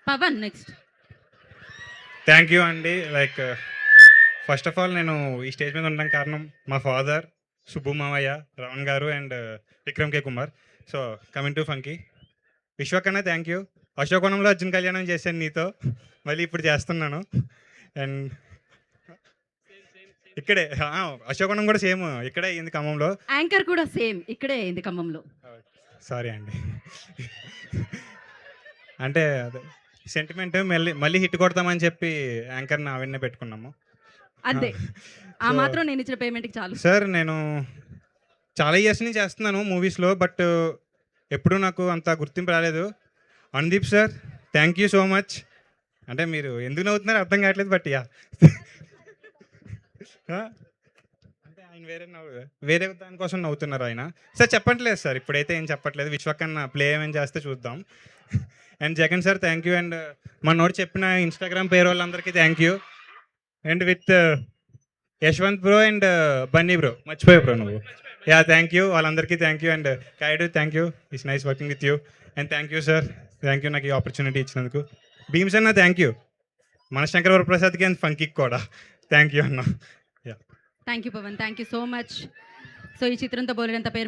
Pawan next. Thank you అండి. Like first of all నేను ఈ స్టేజ్ మీద ఉండడానికి కారణం మా ఫాదర్, సుబ్బు మావయ్య, Raman garu and Vikram K Kumar. So coming to funky, విశ్వకన్నా థ్యాంక్ యూ. అశోకవనంలో అర్జున్ కళ్యాణం చేశాను నీతో, మళ్ళీ ఇప్పుడు చేస్తున్నాను. అండ్ ఇక్కడే అశోకవనం కూడా సేమ్ ఇక్కడే అయింది ఖమ్మంలో. యాంకర్ కూడా సేమ్ ఇక్కడే అయింది ఖమ్మంలో. సారీ అండి. అంటే అదే సెంటిమెంట్ మళ్ళీ మళ్ళీ హిట్ కొడతామని చెప్పి యాంకర్ని ఆవిడనే పెట్టుకున్నాము. అంతే, ఆ సో మాత్రం నేను ఇచ్చిన పేమెంట్కి చాలు. సార్ నేను చాలా ఇయర్స్ నుంచి చేస్తున్నాను మూవీస్లో, బట్ ఎప్పుడూ నాకు అంత గుర్తింపు రాలేదు. Anudeep sir thank you so much. అంటే మీరు ఎందుకు నవ్వుతున్నారో అర్థం కావట్లేదు, బట్ యా అంటే ఆయన వేరే దానికోసం నవ్వుతున్నారు ఆయన. సార్ చెప్పట్లేదు సార్, ఇప్పుడైతే ఏం చెప్పట్లేదు. విశ్వకన్నా ప్లే ఏమేం చేస్తే చూద్దాం. And Jagan sir thank you. And మన నోటి చెప్పిన ఇన్స్టాగ్రామ్ పేరు వాళ్ళందరికీ thank you. And with Yashwant bro and Bunny bro, మర్చిపోయా బ్రో నువ్వు. యా థ్యాంక్ యూ వాళ్ళందరికీ thank you. And కాయుడు thank you, it's nice working with you. And thank you sir, thank you నాకు ఈ ఆపర్చునిటీ ఇచ్చినందుకు. భీమ్స్ అన్న థ్యాంక్ యూ, మన శంకర్ వరప్రసాద్కి అండ్ ఫంకీకి కూడా థ్యాంక్ యూ అన్న. Thank you Pavan, thank you so much. So ఈ చిత్రంతో బోలెడంత పేరు మీ